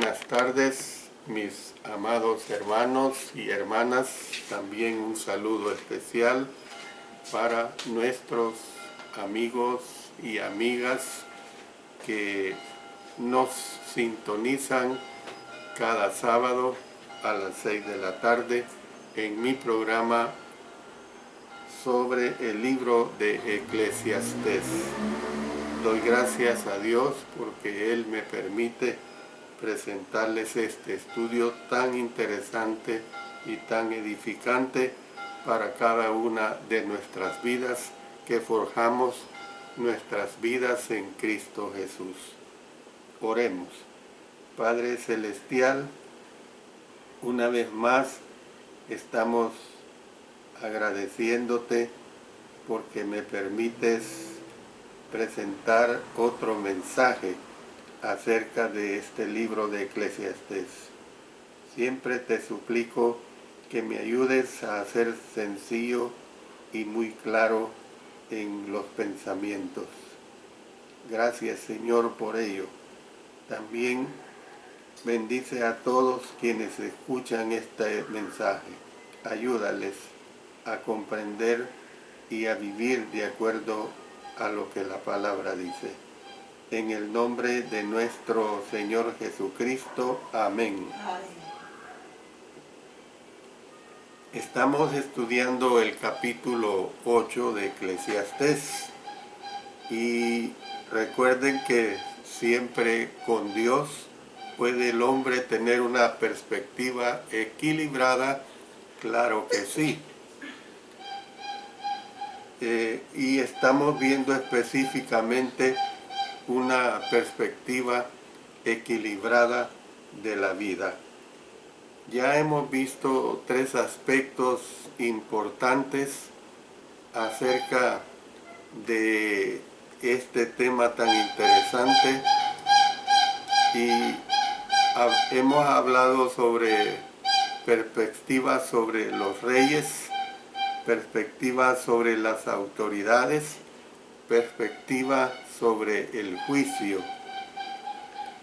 buenas tardes, mis amados hermanos y hermanas. También un saludo especial para nuestros amigos y amigas que nos sintonizan cada sábado a las 6 de la tarde en mi programa sobre el libro de Eclesiastés. Doy gracias a Dios porque Él me permite presentarles este estudio tan interesante y tan edificante para cada una de nuestras vidas, que forjamos nuestras vidas en Cristo Jesús. Oremos. Padre Celestial, una vez más estamos agradeciéndote porque me permites presentar otro mensaje acerca de este libro de Eclesiastés. Siempre te suplico que me ayudes a ser sencillo y muy claro en los pensamientos. Gracias, Señor, por ello. También bendice a todos quienes escuchan este mensaje. Ayúdales a comprender y a vivir de acuerdo a lo que la palabra dice. En el nombre de nuestro Señor Jesucristo. Amén. Estamos estudiando el capítulo 8 de Eclesiastés. Y recuerden que siempre con Dios puede el hombre tener una perspectiva equilibrada. Claro que sí. Y estamos viendo específicamente una perspectiva equilibrada de la vida. Ya hemos visto 3 aspectos importantes acerca de este tema tan interesante y hemos hablado sobre perspectivas sobre los reyes, perspectiva sobre las autoridades, perspectiva sobre el juicio.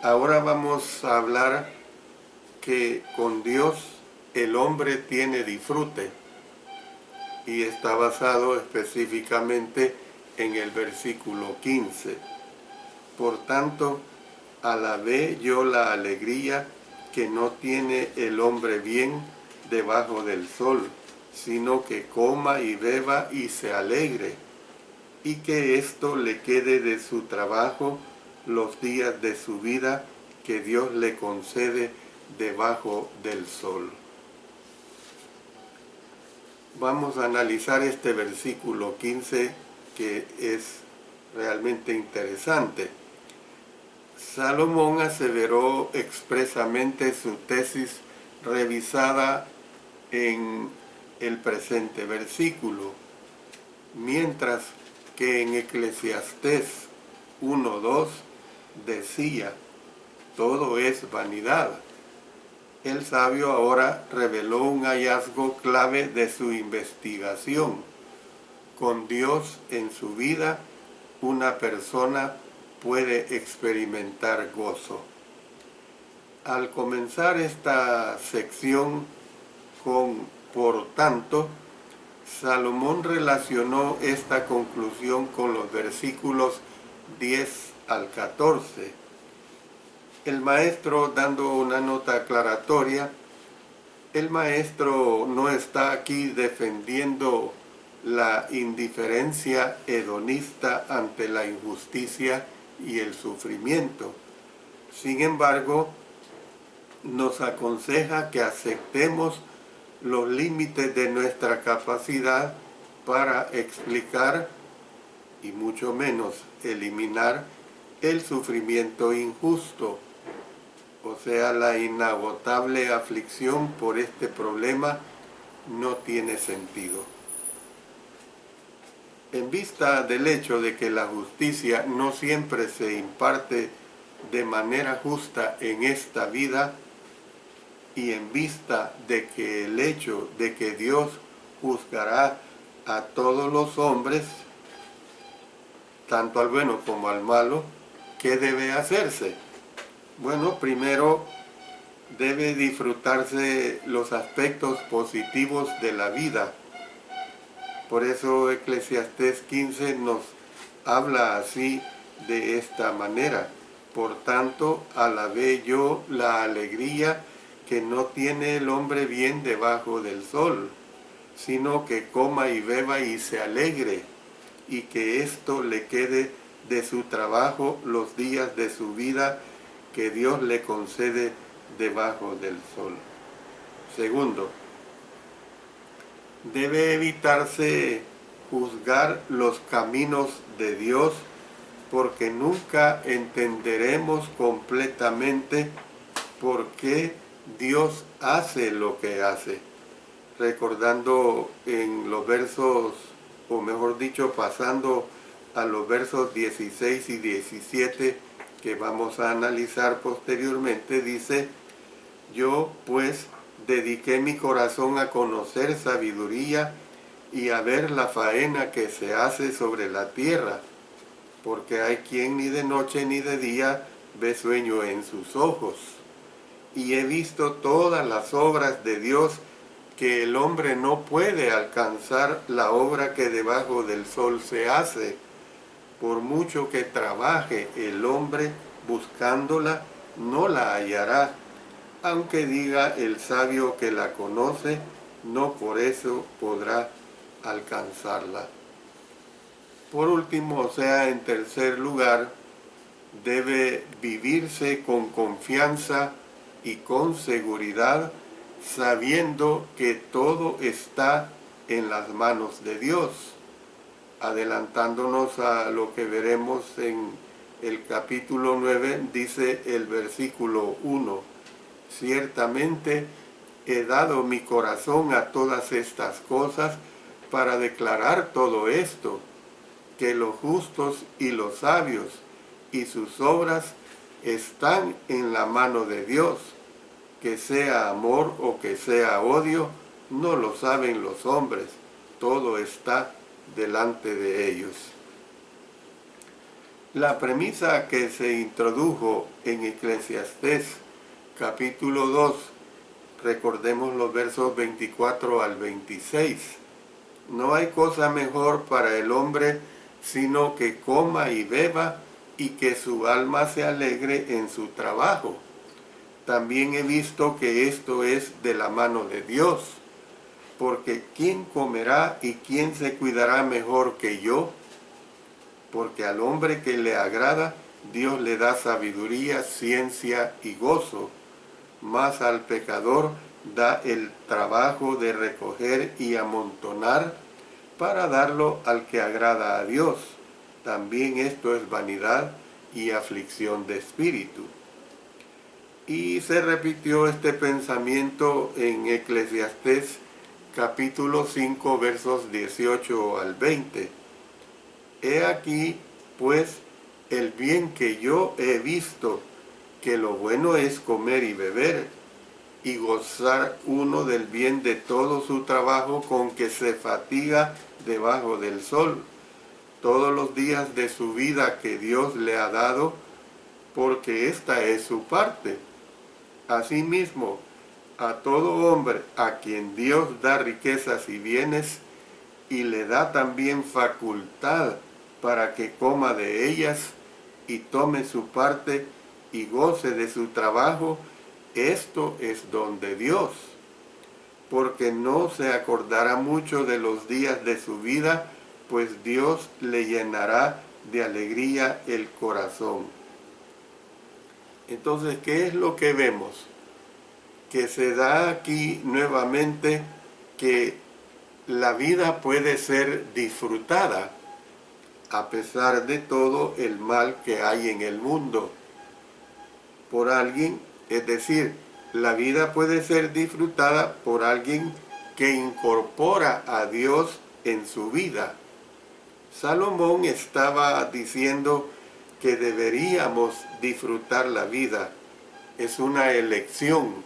Ahora vamos a hablar que con Dios el hombre tiene disfrute y está basado específicamente en el versículo 15. Por tanto, alabé yo la alegría que no tiene el hombre bien debajo del sol, sino que coma y beba y se alegre, y que esto le quede de su trabajo los días de su vida que Dios le concede debajo del sol. Vamos a analizar este versículo 15 que es realmente interesante. Salomón aseveró expresamente su tesis revisada en el presente versículo, mientras que en Eclesiastés 1:2 decía: todo es vanidad. El sabio ahora reveló un hallazgo clave de su investigación. Con Dios en su vida, una persona puede experimentar gozo. Al comenzar esta sección con por tanto, Salomón relacionó esta conclusión con los versículos 10 al 14. El maestro, dando una nota aclaratoria, el maestro no está aquí defendiendo la indiferencia hedonista ante la injusticia y el sufrimiento. Sin embargo, nos aconseja que aceptemos los límites de nuestra capacidad para explicar y mucho menos eliminar el sufrimiento injusto, o sea, la inagotable aflicción por este problema no tiene sentido. En vista del hecho de que la justicia no siempre se imparte de manera justa en esta vida, y en vista de que el hecho de que Dios juzgará a todos los hombres, tanto al bueno como al malo, ¿qué debe hacerse? Bueno, primero debe disfrutarse los aspectos positivos de la vida. Por eso Eclesiastés 15 nos habla así, de esta manera. Por tanto, alabé yo la alegría que no tiene el hombre bien debajo del sol, sino que coma y beba y se alegre, y que esto le quede de su trabajo los días de su vida que Dios le concede debajo del sol. Segundo, debe evitarse juzgar los caminos de Dios, porque nunca entenderemos completamente por qué Dios hace lo que hace. Recordando en los versos, o mejor dicho, pasando a los versos 16 y 17 que vamos a analizar posteriormente, dice: yo pues dediqué mi corazón a conocer sabiduría y a ver la faena que se hace sobre la tierra, porque hay quien ni de noche ni de día ve sueño en sus ojos. Y he visto todas las obras de Dios, que el hombre no puede alcanzar la obra que debajo del sol se hace. Por mucho que trabaje el hombre buscándola, no la hallará. Aunque diga el sabio que la conoce, no por eso podrá alcanzarla. Por último, o sea, en tercer lugar, debe vivirse con confianza y con seguridad, sabiendo que todo está en las manos de Dios. Adelantándonos a lo que veremos en el capítulo 9, dice el versículo 1: ciertamente he dado mi corazón a todas estas cosas para declarar todo esto, que los justos y los sabios y sus obras están en la mano de Dios. Que sea amor o que sea odio, no lo saben los hombres, todo está delante de ellos. La premisa que se introdujo en Eclesiastés capítulo 2, recordemos los versos 24 al 26. No hay cosa mejor para el hombre sino que coma y beba y que su alma se alegre en su trabajo. También he visto que esto es de la mano de Dios, porque ¿quién comerá y quién se cuidará mejor que yo? Porque al hombre que le agrada, Dios le da sabiduría, ciencia y gozo, mas al pecador da el trabajo de recoger y amontonar para darlo al que agrada a Dios. También esto es vanidad y aflicción de espíritu. Y se repitió este pensamiento en Eclesiastés capítulo 5 versos 18 al 20. He aquí, pues, el bien que yo he visto, que lo bueno es comer y beber, y gozar uno del bien de todo su trabajo con que se fatiga debajo del sol, todos los días de su vida que Dios le ha dado, porque esta es su parte. Asimismo, a todo hombre a quien Dios da riquezas y bienes, y le da también facultad para que coma de ellas y tome su parte y goce de su trabajo, esto es don de Dios, porque no se acordará mucho de los días de su vida, pues Dios le llenará de alegría el corazón. Entonces, ¿qué es lo que vemos? Que se da aquí nuevamente que la vida puede ser disfrutada a pesar de todo el mal que hay en el mundo por alguien, es decir, la vida puede ser disfrutada por alguien que incorpora a Dios en su vida. Salomón estaba diciendo que deberíamos disfrutar la vida. Es una elección.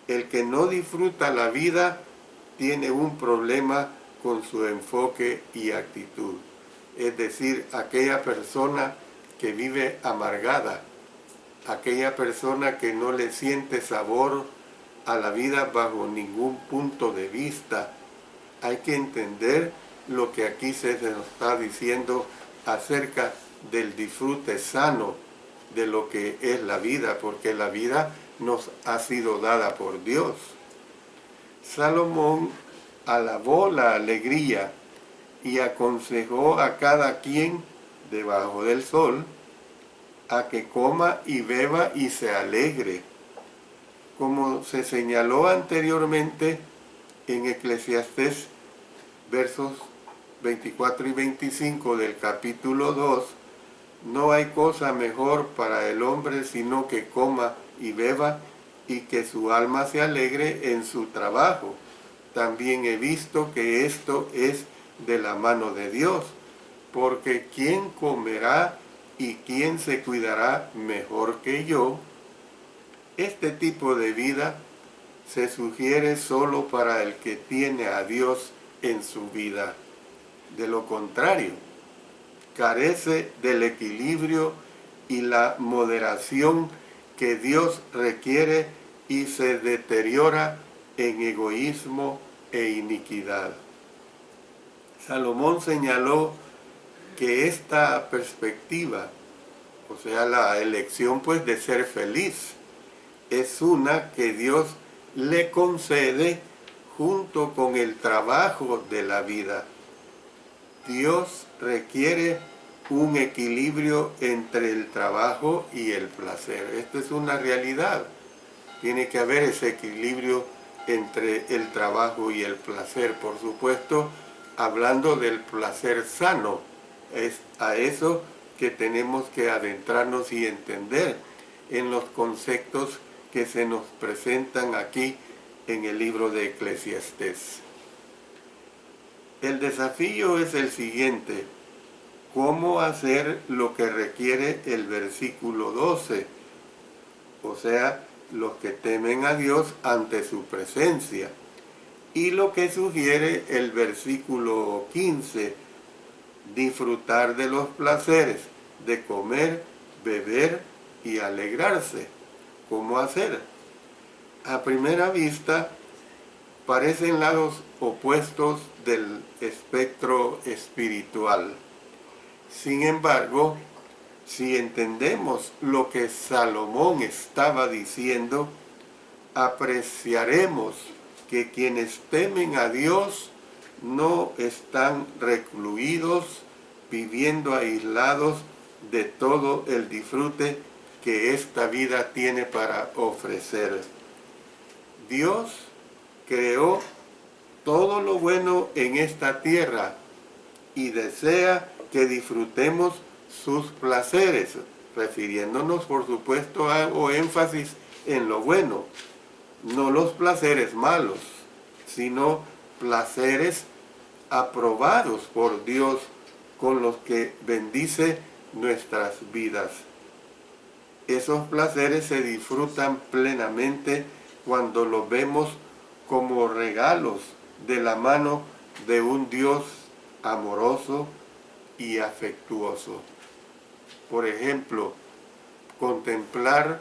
El que no disfruta la vida tiene un problema con su enfoque y actitud. Es decir, aquella persona que vive amargada. aquella persona que no le siente sabor a la vida bajo ningún punto de vista. Hay que entender lo que aquí se nos está diciendo acerca del disfrute sano de lo que es la vida, porque la vida nos ha sido dada por Dios. Salomón alabó la alegría y aconsejó a cada quien debajo del sol a que coma y beba y se alegre. Como se señaló anteriormente en Eclesiastés versos 24 y 25 del capítulo 2, no hay cosa mejor para el hombre sino que coma y beba y que su alma se alegre en su trabajo. También he visto que esto es de la mano de Dios, porque ¿quién comerá y quién se cuidará mejor que yo? Este tipo de vida se sugiere solo para el que tiene a Dios en su vida. De lo contrario, carece del equilibrio y la moderación que Dios requiere y se deteriora en egoísmo e iniquidad. Salomón señaló que esta perspectiva, o sea, la elección pues de ser feliz, es una que Dios le concede junto con el trabajo de la vida. Dios requiere un equilibrio entre el trabajo y el placer. Esta es una realidad. Tiene que haber ese equilibrio entre el trabajo y el placer, por supuesto, hablando del placer sano. Es a eso que tenemos que adentrarnos y entender en los conceptos que se nos presentan aquí en el libro de Eclesiastés. El desafío es el siguiente: ¿cómo hacer lo que requiere el versículo 12? O sea, los que temen a Dios ante su presencia. Y lo que sugiere el versículo 15, disfrutar de los placeres, de comer, beber y alegrarse. ¿Cómo hacer? A primera vista, parecen lados opuestos del espectro espiritual. Sin embargo, si entendemos lo que Salomón estaba diciendo, apreciaremos que quienes temen a Dios no están recluidos, viviendo aislados de todo el disfrute que esta vida tiene para ofrecer. Dios creó todo lo bueno en esta tierra y desea que disfrutemos sus placeres, refiriéndonos por supuesto o énfasis en lo bueno, no los placeres malos, sino placeres aprobados por Dios con los que bendice nuestras vidas. Esos placeres se disfrutan plenamente cuando los vemos como regalos de la mano de un Dios amoroso y afectuoso. Por ejemplo, contemplar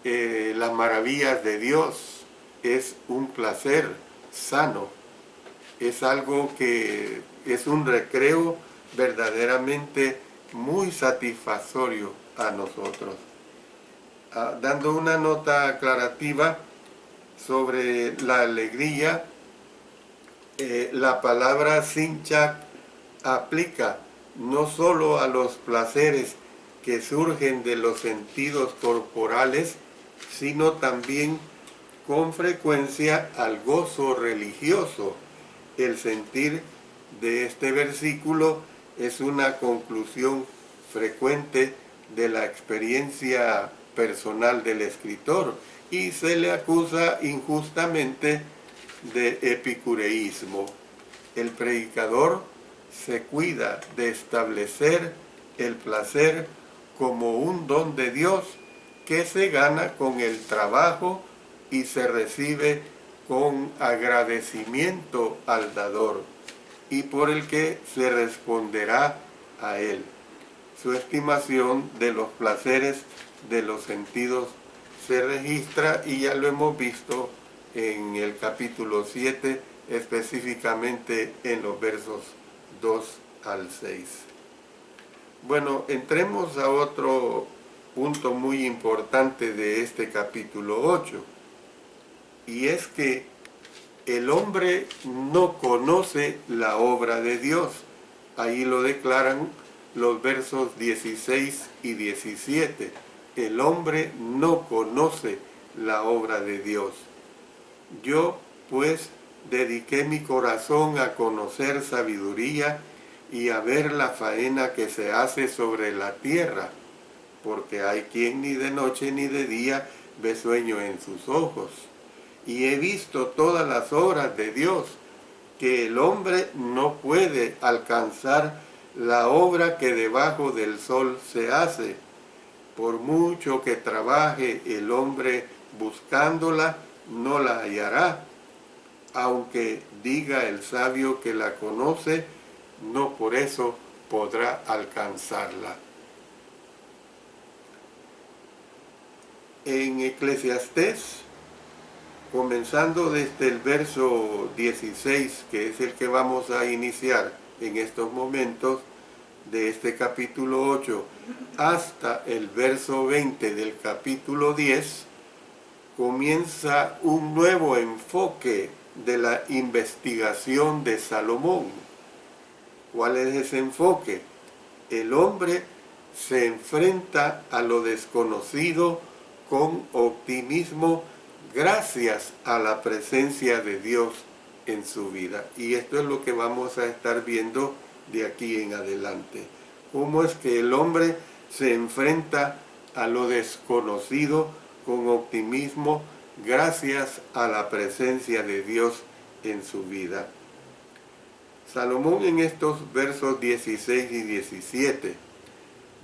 las maravillas de Dios es un placer sano, es algo que es un recreo verdaderamente muy satisfactorio a nosotros. Dando una nota aclarativa sobre la alegría, la palabra sinchak aplica no solo a los placeres que surgen de los sentidos corporales, sino también con frecuencia al gozo religioso. El sentir de este versículo es una conclusión frecuente de la experiencia personal del escritor y se le acusa injustamente de epicureísmo. El predicador se cuida de establecer el placer como un don de Dios que se gana con el trabajo y se recibe con agradecimiento al dador y por el que se responderá a él. Su estimación de los placeres de los sentidos se registra, y ya lo hemos visto en el capítulo 7, específicamente en los versos 2 al 6. Bueno, entremos a otro punto muy importante de este capítulo 8, y es que el hombre no conoce la obra de Dios. Ahí lo declaran los versos 16 y 17. El hombre no conoce la obra de Dios. Yo, pues, dediqué mi corazón a conocer sabiduría y a ver la faena que se hace sobre la tierra, porque hay quien ni de noche ni de día ve sueño en sus ojos. Y he visto todas las obras de Dios, que el hombre no puede alcanzar la obra que debajo del sol se hace. Por mucho que trabaje el hombre buscándola, no la hallará. Aunque diga el sabio que la conoce, no por eso podrá alcanzarla. En Eclesiastés, comenzando desde el verso 16, que es el que vamos a iniciar en estos momentos de este capítulo 8, hasta el verso 20 del capítulo 10, comienza un nuevo enfoque de la investigación de Salomón. ¿Cuál es ese enfoque? El hombre se enfrenta a lo desconocido con optimismo gracias a la presencia de Dios en su vida. Y esto es lo que vamos a estar viendo de aquí en adelante. Cómo es que el hombre se enfrenta a lo desconocido con optimismo gracias a la presencia de Dios en su vida. Salomón, en estos versos 16 y 17,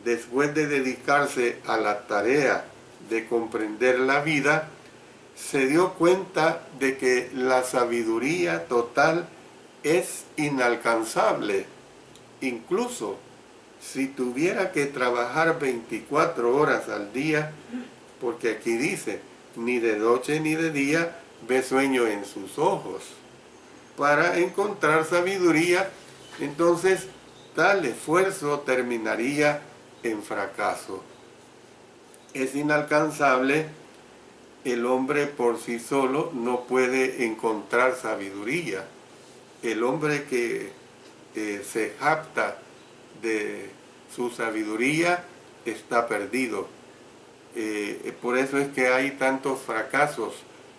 después de dedicarse a la tarea de comprender la vida, se dio cuenta de que la sabiduría total es inalcanzable. Incluso si tuviera que trabajar 24 horas al día, porque aquí dice, ni de noche ni de día ve sueño en sus ojos, para encontrar sabiduría, entonces tal esfuerzo terminaría en fracaso. Es inalcanzable. El hombre por sí solo no puede encontrar sabiduría. El hombre que se jacta de su sabiduría está perdido. Por eso es que hay tantos fracasos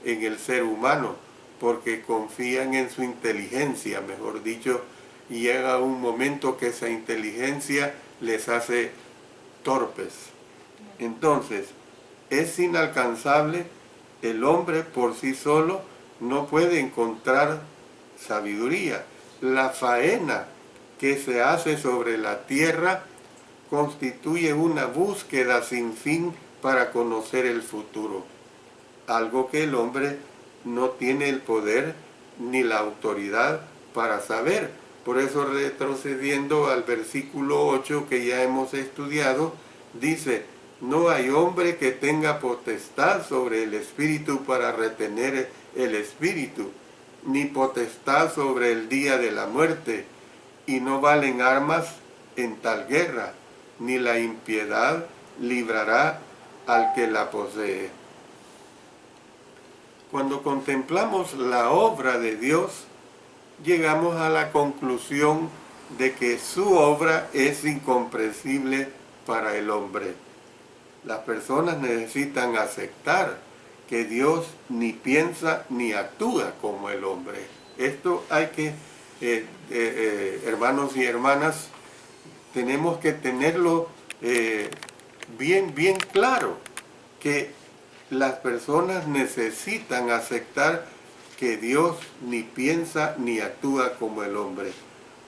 en el ser humano, porque confían en su inteligencia, mejor dicho, y llega un momento que esa inteligencia les hace torpes. Entonces, es inalcanzable. El hombre por sí solo no puede encontrar sabiduría. La faena que se hace sobre la tierra constituye una búsqueda sin fin para conocer el futuro, algo que el hombre no tiene el poder ni la autoridad para saber. Por eso, retrocediendo al versículo 8 que ya hemos estudiado, dice: no hay hombre que tenga potestad sobre el espíritu para retener el espíritu, ni potestad sobre el día de la muerte, y no valen armas en tal guerra, ni la impiedad librará al que la posee. Cuando contemplamos la obra de Dios, llegamos a la conclusión de que su obra es incomprensible para el hombre. Las personas necesitan aceptar que Dios ni piensa ni actúa como el hombre. Esto hay que, hermanos y hermanas, tenemos que tenerlo bien claro, que las personas necesitan aceptar que Dios ni piensa ni actúa como el hombre.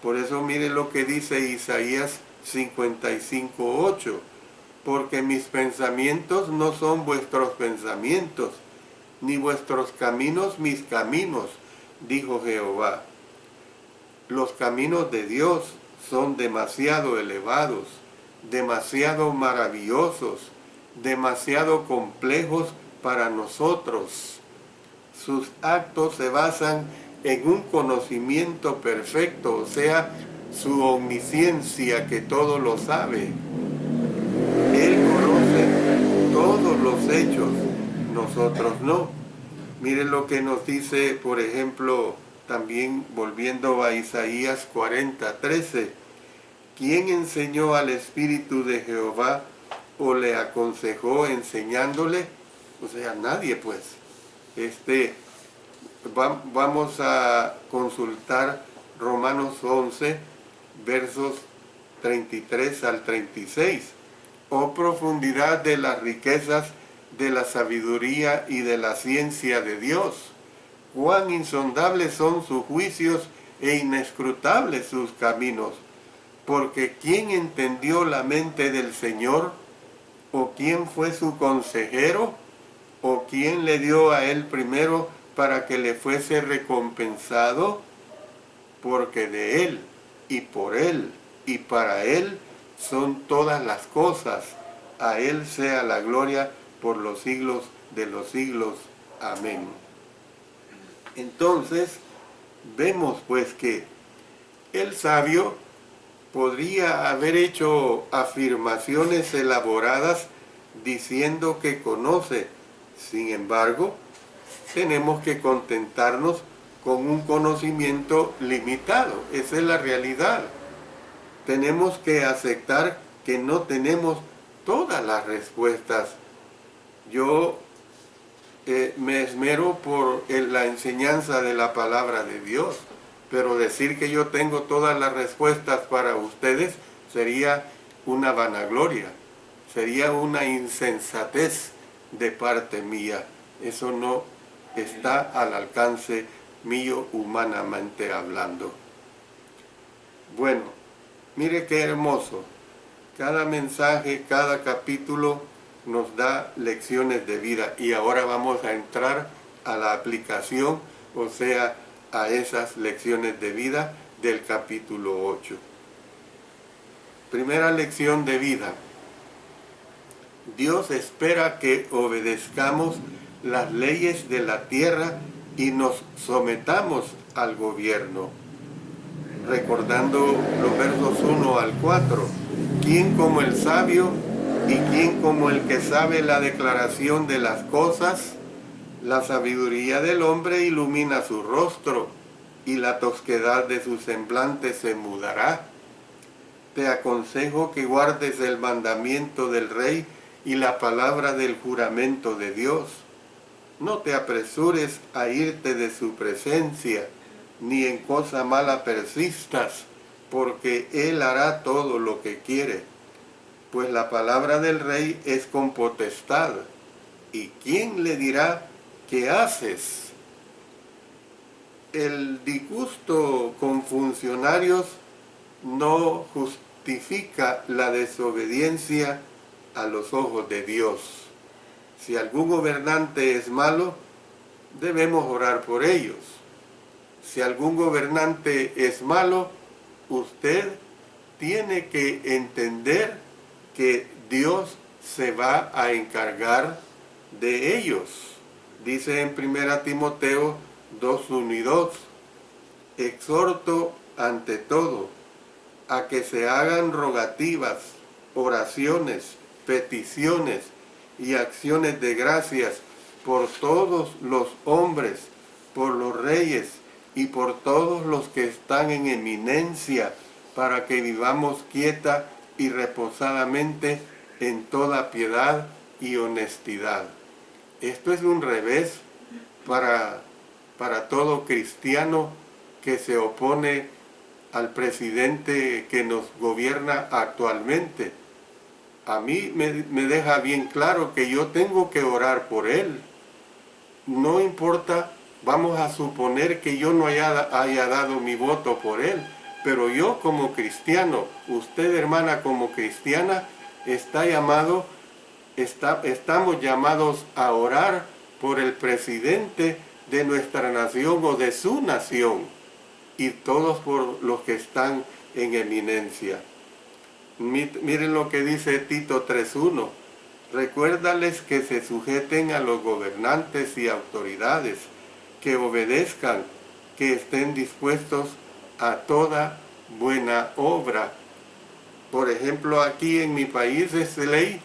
Por eso mire lo que dice Isaías 55:8. Porque mis pensamientos no son vuestros pensamientos, ni vuestros caminos mis caminos, dijo Jehová. Los caminos de Dios son demasiado elevados, demasiado maravillosos, demasiado complejos para nosotros. Sus actos se basan en un conocimiento perfecto, o sea, su omnisciencia que todo lo sabe. Él conoce todos los hechos, nosotros no. Miren lo que nos dice, por ejemplo, también volviendo a Isaías 40:13. ¿Quién enseñó al Espíritu de Jehová o le aconsejó enseñándole? O sea, nadie pues. Vamos a consultar Romanos 11, versos 33 al 36. Oh profundidad de las riquezas de la sabiduría y de la ciencia de Dios. Cuán insondables son sus juicios e inescrutables sus caminos. Porque ¿quién entendió la mente del Señor? ¿O quién fue su consejero? ¿O quién le dio a él primero para que le fuese recompensado? Porque de él, y por él, y para él son todas las cosas. A él sea la gloria por los siglos de los siglos. Amén. Entonces, vemos pues que el sabio podría haber hecho afirmaciones elaboradas diciendo que conoce. Sin embargo, tenemos que contentarnos con un conocimiento limitado. Esa es la realidad. Tenemos que aceptar que no tenemos todas las respuestas. Yo me esmero por la enseñanza de la palabra de Dios, pero decir que yo tengo todas las respuestas para ustedes sería una vanagloria, sería una insensatez de parte mía. Eso no está al alcance mío humanamente hablando. Bueno, mire qué hermoso. Cada mensaje, cada capítulo nos da lecciones de vida y ahora vamos a entrar a la aplicación, o sea, a esas lecciones de vida del capítulo 8. Primera lección de vida. Dios espera que obedezcamos las leyes de la tierra y nos sometamos al gobierno. Recordando los versos 1 al 4. ¿Quién como el sabio y quién como el que sabe la declaración de las cosas? La sabiduría del hombre ilumina su rostro y la tosquedad de su semblante se mudará. Te aconsejo que guardes el mandamiento del rey y la palabra del juramento de Dios. No te apresures a irte de su presencia, ni en cosa mala persistas, porque él hará todo lo que quiere. Pues la palabra del rey es con potestad. ¿Y quién le dirá qué haces? El disgusto con funcionarios no justifica la desobediencia a los ojos de Dios. Si algún gobernante es malo, debemos orar por ellos. Si algún gobernante es malo, usted tiene que entender que Dios se va a encargar de ellos. Dice en 1 Timoteo 2:1 y 2, exhorto ante todo a que se hagan rogativas, oraciones, peticiones y acciones de gracias por todos los hombres, por los reyes y por todos los que están en eminencia, para que vivamos quieta y reposadamente en toda piedad y honestidad. Esto es un revés para todo cristiano que se opone al presidente que nos gobierna actualmente. A mí me deja bien claro que yo tengo que orar por él. No importa, vamos a suponer que yo no haya dado mi voto por él, pero yo como cristiano, usted hermana como cristiana, estamos llamados a orar por el presidente de nuestra nación o de su nación y todos por los que están en eminencia. Miren lo que dice Tito 3:1. Recuérdales que se sujeten a los gobernantes y autoridades, que obedezcan, que estén dispuestos a toda buena obra. Por ejemplo, aquí en mi país es ley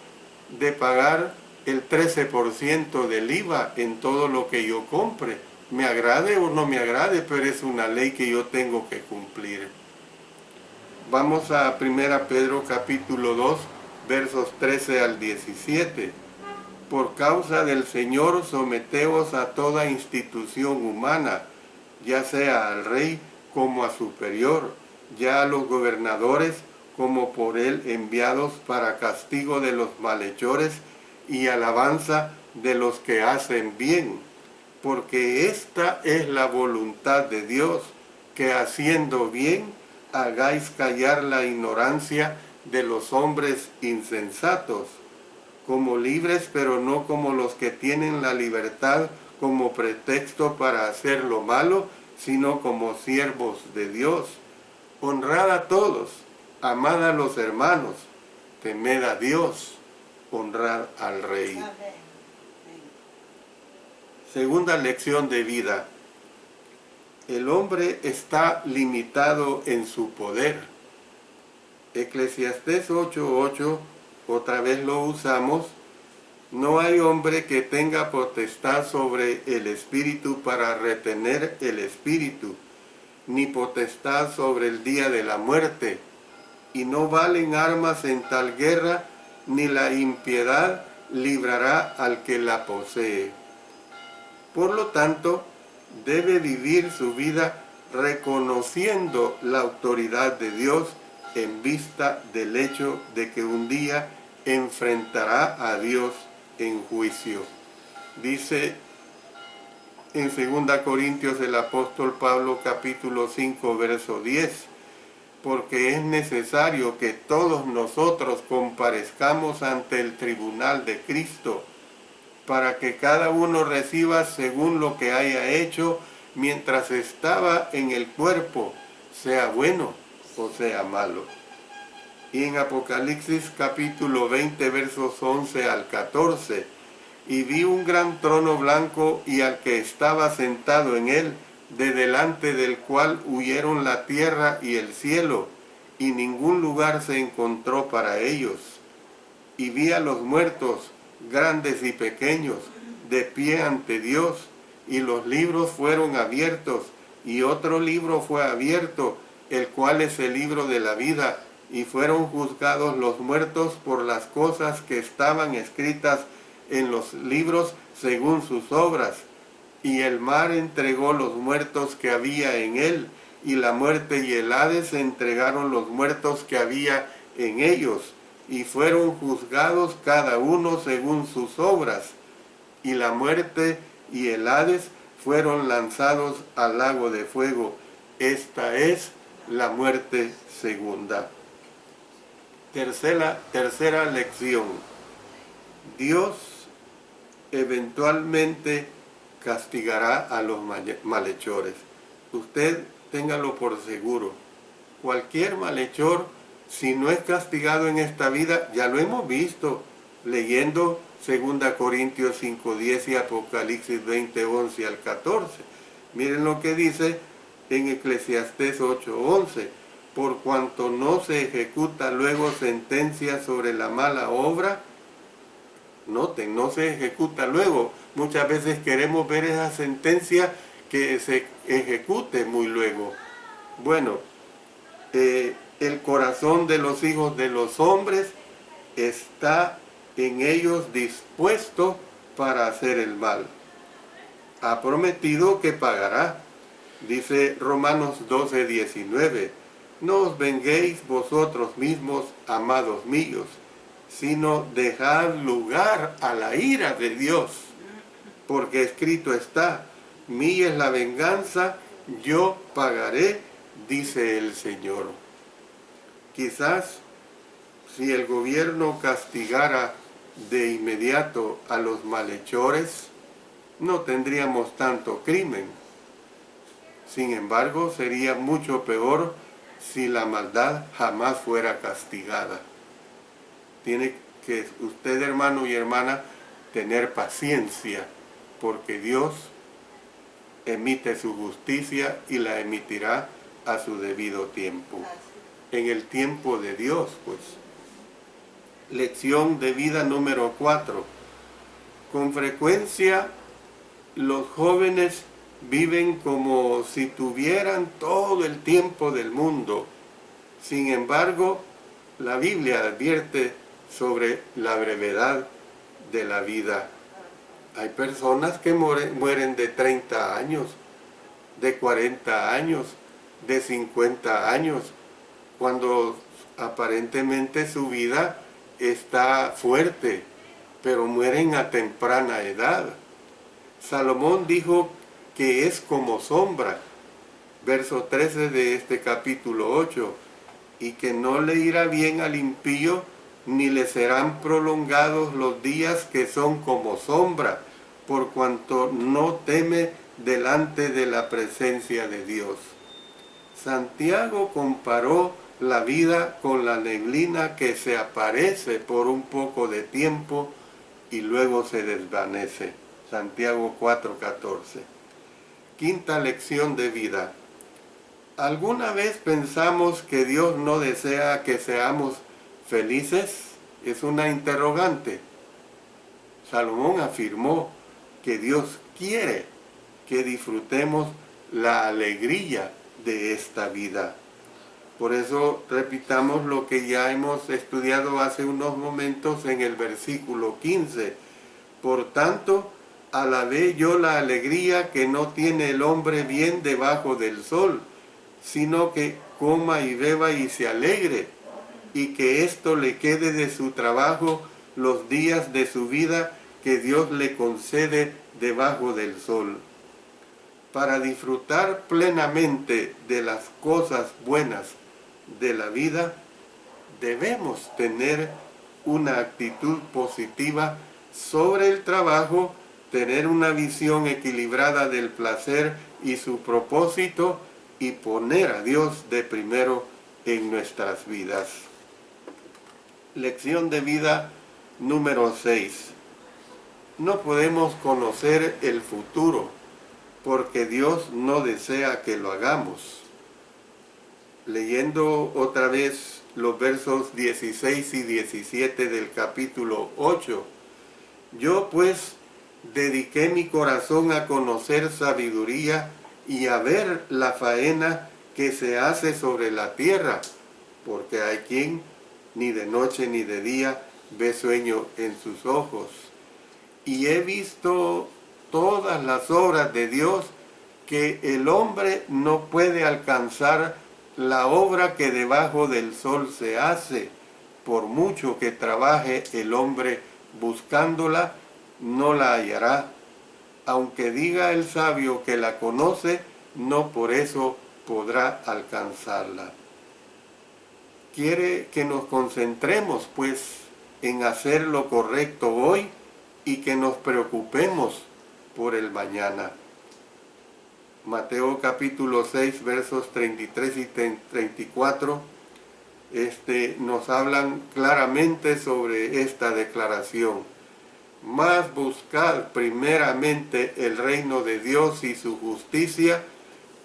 de pagar el 13% del IVA en todo lo que yo compre. Me agrade o no me agrade, pero es una ley que yo tengo que cumplir. Vamos a 1 Pedro capítulo 2, versos 13 al 17. Por causa del Señor, someteos a toda institución humana, ya sea al rey como a superior, ya a los gobernadores como por él enviados para castigo de los malhechores y alabanza de los que hacen bien. Porque esta es la voluntad de Dios, que haciendo bien hagáis callar la ignorancia de los hombres insensatos, como libres, pero no como los que tienen la libertad como pretexto para hacer lo malo, sino como siervos de Dios. Honrad a todos, amad a los hermanos, temed a Dios, honrad al Rey. Segunda lección de vida. El hombre está limitado en su poder. Eclesiastés 8:8, otra vez lo usamos. No hay hombre que tenga potestad sobre el espíritu para retener el espíritu, ni potestad sobre el día de la muerte. Y no valen armas en tal guerra, ni la impiedad librará al que la posee. Por lo tanto, debe vivir su vida reconociendo la autoridad de Dios en vista del hecho de que un día enfrentará a Dios en juicio. Dice en 2 Corintios el apóstol Pablo capítulo 5 verso 10, porque es necesario que todos nosotros comparezcamos ante el tribunal de Cristo, para que cada uno reciba según lo que haya hecho mientras estaba en el cuerpo, sea bueno o sea malo. Y en Apocalipsis capítulo 20 versos 11 al 14, y vi un gran trono blanco y al que estaba sentado en él, de delante del cual huyeron la tierra y el cielo, y ningún lugar se encontró para ellos. Y vi a los muertos, grandes y pequeños, de pie ante Dios, y los libros fueron abiertos, y otro libro fue abierto, el cual es el libro de la vida, y fueron juzgados los muertos por las cosas que estaban escritas en los libros según sus obras. Y el mar entregó los muertos que había en él, y la muerte y el Hades entregaron los muertos que había en ellos, y fueron juzgados cada uno según sus obras. Y la muerte y el Hades fueron lanzados al lago de fuego. Esta es la muerte segunda. Tercera lección. Dios eventualmente castigará a los malhechores. Usted téngalo por seguro. Cualquier malhechor, si no es castigado en esta vida, ya lo hemos visto leyendo 2 Corintios 5:10 y Apocalipsis 20:11 al 14. Miren lo que dice en Eclesiastés 8:11. Por cuanto no se ejecuta luego sentencia sobre la mala obra, noten, no se ejecuta luego. Muchas veces queremos ver esa sentencia que se ejecute muy luego. Bueno, el corazón de los hijos de los hombres está en ellos dispuesto para hacer el mal. Ha prometido que pagará. Dice Romanos 12:19, no os venguéis vosotros mismos, amados míos, sino dejad lugar a la ira de Dios, porque escrito está, mía es la venganza, yo pagaré, dice el Señor. Quizás si el gobierno castigara de inmediato a los malhechores, no tendríamos tanto crimen. Sin embargo, sería mucho peor si la maldad jamás fuera castigada. Tiene que usted, hermano y hermana, tener paciencia, porque Dios emite su justicia y la emitirá a su debido tiempo. En el tiempo de Dios, pues. Lección de vida número 4. Con frecuencia los jóvenes viven como si tuvieran todo el tiempo del mundo. Sin embargo, la Biblia advierte sobre la brevedad de la vida. Hay personas que mueren de 30 años, de 40 años, de 50 años, cuando aparentemente su vida está fuerte, pero mueren a temprana edad. Salomón dijo que es como sombra, verso 13 de este capítulo 8, y que no le irá bien al impío, ni le serán prolongados los días que son como sombra, por cuanto no teme delante de la presencia de Dios. Santiago comparó la vida con la neblina que se aparece por un poco de tiempo y luego se desvanece. Santiago 4:14. Quinta lección de vida. ¿Alguna vez pensamos que Dios no desea que seamos felices? Es una interrogante. Salomón afirmó que Dios quiere que disfrutemos la alegría de esta vida. Por eso repitamos lo que ya hemos estudiado hace unos momentos en el versículo 15. Por tanto, alabé yo la alegría que no tiene el hombre bien debajo del sol, sino que coma y beba y se alegre, y que esto le quede de su trabajo los días de su vida que Dios le concede debajo del sol. Para disfrutar plenamente de las cosas buenas de la vida, debemos tener una actitud positiva sobre el trabajo, tener una visión equilibrada del placer y su propósito y poner a Dios de primero en nuestras vidas. Lección de vida número 6. No podemos conocer el futuro porque Dios no desea que lo hagamos. Leyendo otra vez los versos 16 y 17 del capítulo 8. Yo pues dediqué mi corazón a conocer sabiduría y a ver la faena que se hace sobre la tierra, porque hay quien ni de noche ni de día ve sueño en sus ojos. Y he visto todas las obras de Dios, que el hombre no puede alcanzar la obra que debajo del sol se hace. Por mucho que trabaje el hombre buscándola, no la hallará. Aunque diga el sabio que la conoce, no por eso podrá alcanzarla. Quiere que nos concentremos, pues, en hacer lo correcto hoy y que nos preocupemos por el mañana. Mateo capítulo 6, versos 33 y 34, nos hablan claramente sobre esta declaración. Mas buscad primeramente el reino de Dios y su justicia,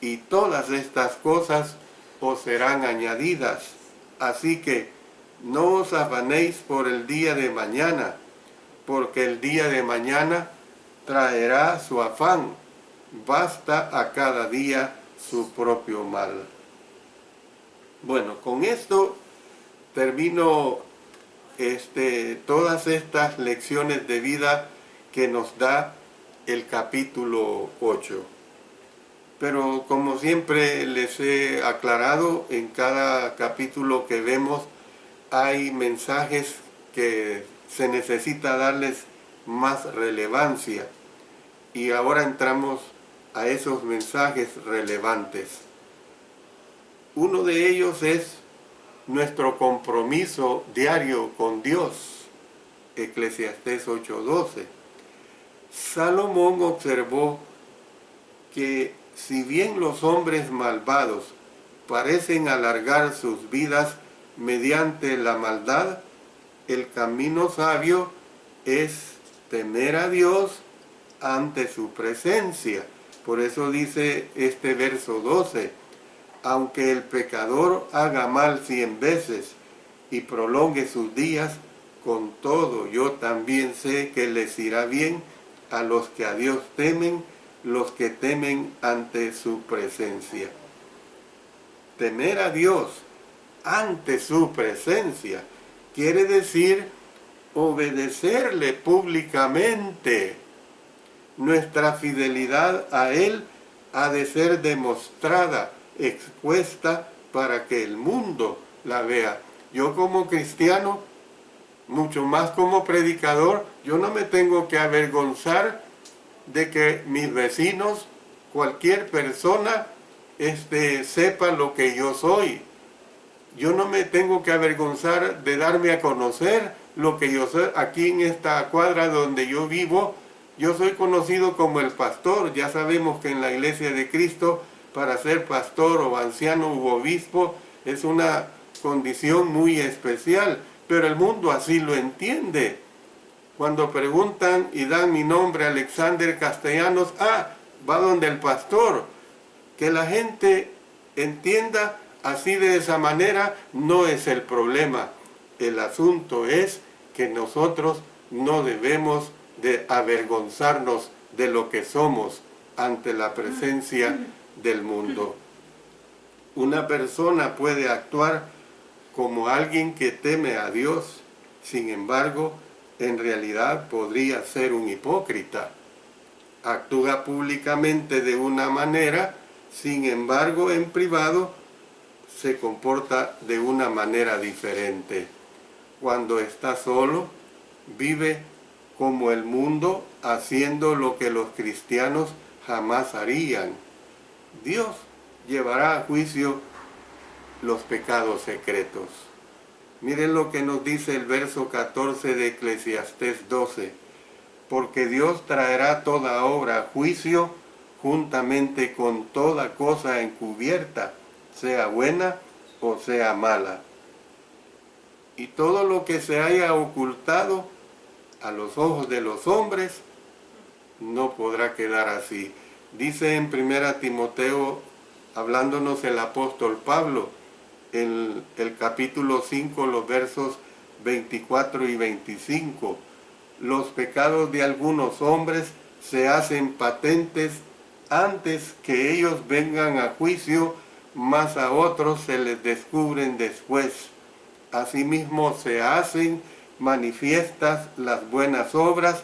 y todas estas cosas os serán añadidas. Así que no os afanéis por el día de mañana, porque el día de mañana traerá su afán. Basta a cada día su propio mal. Bueno, con esto termino todas estas lecciones de vida que nos da el capítulo 8. Pero como siempre les he aclarado, en cada capítulo que vemos hay mensajes que se necesita darles más relevancia. Y ahora entramos a esos mensajes relevantes. Uno de ellos es nuestro compromiso diario con Dios. Eclesiastés 8:12. Salomón observó que si bien los hombres malvados parecen alargar sus vidas mediante la maldad, El camino sabio es temer a Dios ante su presencia. Por eso dice este verso 12, aunque el pecador haga mal 100 veces y prolongue sus días, con todo yo también sé que les irá bien a los que a Dios temen, los que temen ante su presencia. Temer a Dios ante su presencia quiere decir obedecerle públicamente. Nuestra fidelidad a Él ha de ser demostrada, expuesta para que el mundo la vea. Yo como cristiano, mucho más como predicador, yo no me tengo que avergonzar de que mis vecinos, cualquier persona, sepa lo que yo soy. Yo no me tengo que avergonzar de darme a conocer lo que yo soy. Aquí en esta cuadra donde yo vivo, yo soy conocido como el pastor. Ya sabemos que en la Iglesia de Cristo, para ser pastor o anciano u obispo, es una condición muy especial, pero el mundo así lo entiende. Cuando preguntan y dan mi nombre, Alexander Castellanos, va donde el pastor. Que la gente entienda así de esa manera no es el problema. El asunto es que nosotros no debemos de avergonzarnos de lo que somos ante la presencia del mundo. Una persona puede actuar como alguien que teme a Dios, sin embargo, en realidad podría ser un hipócrita. Actúa públicamente de una manera, sin embargo, en privado se comporta de una manera diferente. Cuando está solo, vive como el mundo, haciendo lo que los cristianos jamás harían. Dios llevará a juicio los pecados secretos. Miren lo que nos dice el verso 14 de Eclesiastés 12. Porque Dios traerá toda obra a juicio juntamente con toda cosa encubierta, sea buena o sea mala. Y todo lo que se haya ocultado a los ojos de los hombres no podrá quedar así. Dice en 1 Timoteo, hablándonos el apóstol Pablo, en el capítulo 5, los versos 24 y 25, los pecados de algunos hombres se hacen patentes antes que ellos vengan a juicio, mas a otros se les descubren después. Asimismo se hacen manifiestas las buenas obras,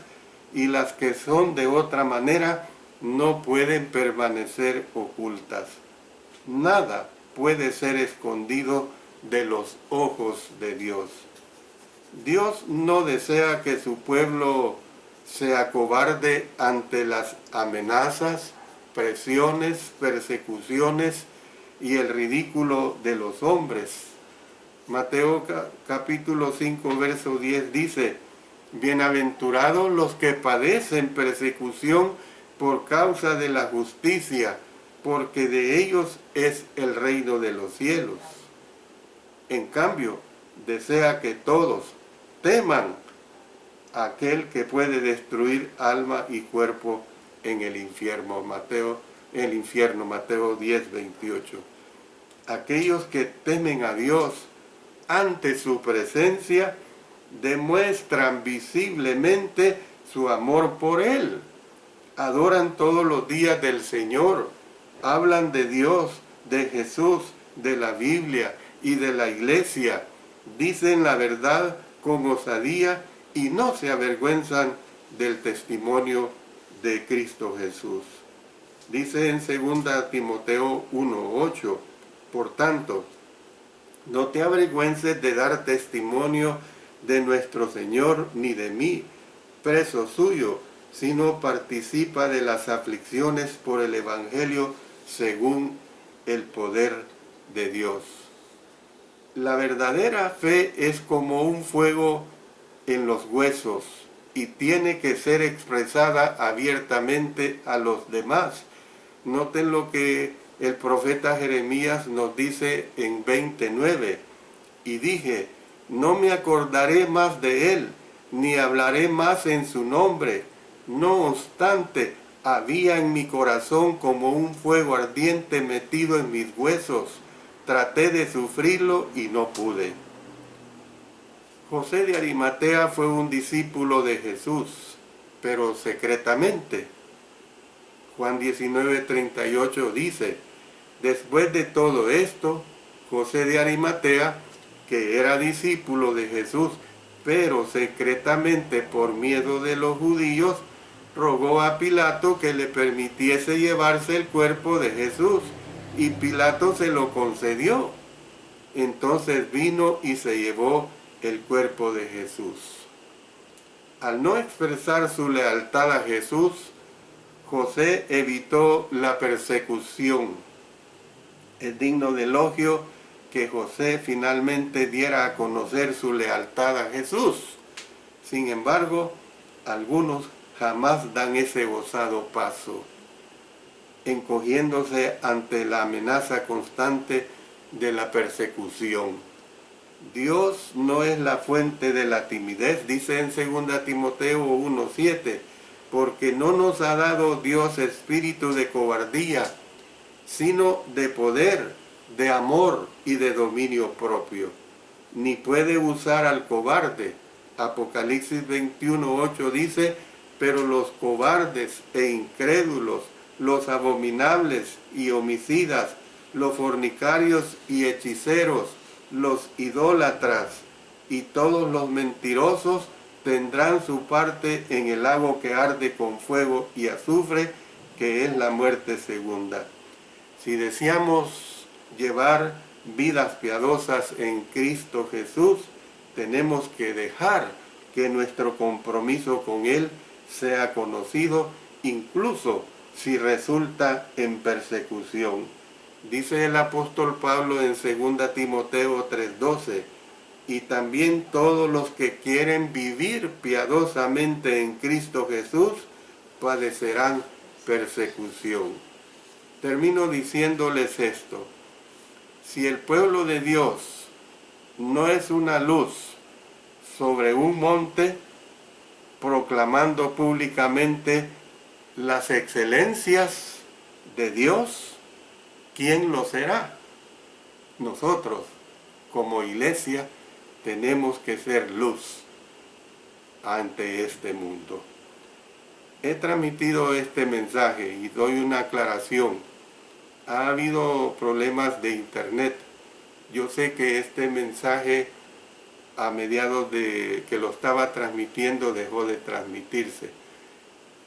y las que son de otra manera no pueden permanecer ocultas. Nada puede ser escondido de los ojos de Dios. Dios no desea que su pueblo se acobarde ante las amenazas, presiones, persecuciones y el ridículo de los hombres. Mateo capítulo 5, verso 10 dice, bienaventurados los que padecen persecución por causa de la justicia, porque de ellos es el reino de los cielos. En cambio, desea que todos teman a aquel que puede destruir alma y cuerpo en el infierno. Mateo 10, 28. Aquellos que temen a Dios ante su presencia demuestran visiblemente su amor por Él. Adoran todos los días del Señor, hablan de Dios, de Jesús, de la Biblia y de la Iglesia, dicen la verdad con osadía y no se avergüenzan del testimonio de Cristo Jesús. Dice en 2 Timoteo 1:8, por tanto, no te avergüences de dar testimonio de nuestro Señor ni de mí, preso suyo, sino participa de las aflicciones por el Evangelio según el poder de Dios. La verdadera fe es como un fuego en los huesos y tiene que ser expresada abiertamente a los demás. Noten lo que el profeta Jeremías nos dice en 29. Y dije, No me acordaré más de él, ni hablaré más en su nombre. No obstante, había en mi corazón como un fuego ardiente metido en mis huesos. Traté de sufrirlo y no pude. José de Arimatea fue un discípulo de Jesús, pero secretamente. Juan 19:38 dice: después de todo esto, José de Arimatea, que era discípulo de Jesús, pero secretamente por miedo de los judíos, rogó a Pilato que le permitiese llevarse el cuerpo de Jesús, y Pilato se lo concedió. Entonces vino y se llevó el cuerpo de Jesús. Al no expresar su lealtad a Jesús, José evitó la persecución. Es digno de elogio que José finalmente diera a conocer su lealtad a Jesús. Sin embargo, algunos jamás dan ese osado paso, encogiéndose ante la amenaza constante de la persecución. Dios no es la fuente de la timidez, dice en 2 Timoteo 1:7, porque no nos ha dado Dios espíritu de cobardía, sino de poder, de amor y de dominio propio. Ni puede usar al cobarde. Apocalipsis 21:8 dice: pero los cobardes e incrédulos, los abominables y homicidas, los fornicarios y hechiceros, los idólatras y todos los mentirosos tendrán su parte en el lago que arde con fuego y azufre, que es la muerte segunda. Si deseamos llevar vidas piadosas en Cristo Jesús, tenemos que dejar que nuestro compromiso con Él sea conocido, incluso si resulta en persecución. Dice el apóstol Pablo en 2 Timoteo 3:12, y también todos los que quieren vivir piadosamente en Cristo Jesús padecerán persecución. Termino diciéndoles esto: si el pueblo de Dios no es una luz sobre un monte proclamando públicamente las excelencias de Dios, ¿quién lo será? Nosotros, como iglesia, tenemos que ser luz ante este mundo. He transmitido este mensaje y doy una aclaración. Ha habido problemas de internet. Yo sé que este mensaje, a mediados de que lo estaba transmitiendo, dejó de transmitirse.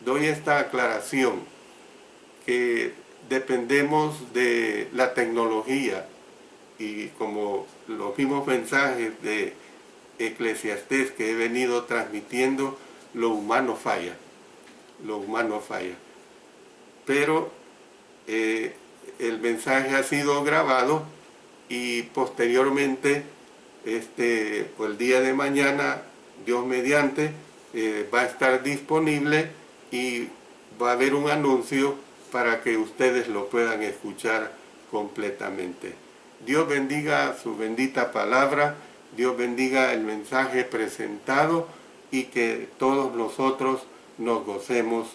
Doy esta aclaración, que dependemos de la tecnología, y como los mismos mensajes de Eclesiastés que he venido transmitiendo, lo humano falla. Lo humano falla. Pero el mensaje ha sido grabado y posteriormente, el día de mañana, Dios mediante, va a estar disponible y va a haber un anuncio para que ustedes lo puedan escuchar completamente. Dios bendiga su bendita palabra, Dios bendiga el mensaje presentado, y que todos nosotros nos gocemos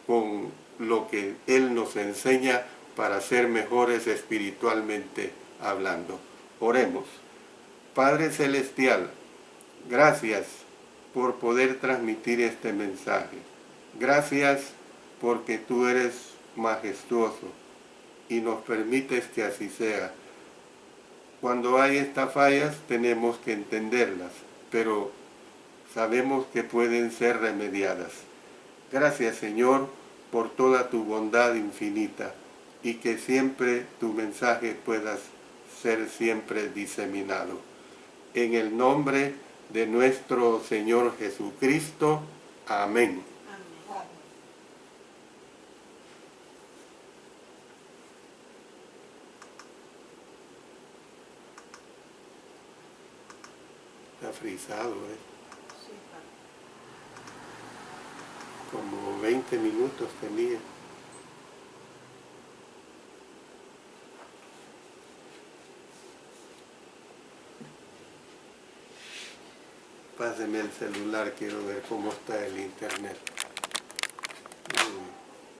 con lo que Él nos enseña para ser mejores espiritualmente hablando. Oremos. Padre Celestial, gracias por poder transmitir este mensaje. Gracias porque tú eres majestuoso y nos permites que así sea. Cuando hay estas fallas tenemos que entenderlas, pero sabemos que pueden ser remediadas. Gracias, Señor, por toda tu bondad infinita, y que siempre tu mensaje pueda ser siempre diseminado. En el nombre de nuestro Señor Jesucristo. Amén. Está frisado, Como 20 minutos tenía. Páseme el celular, quiero ver cómo está el internet.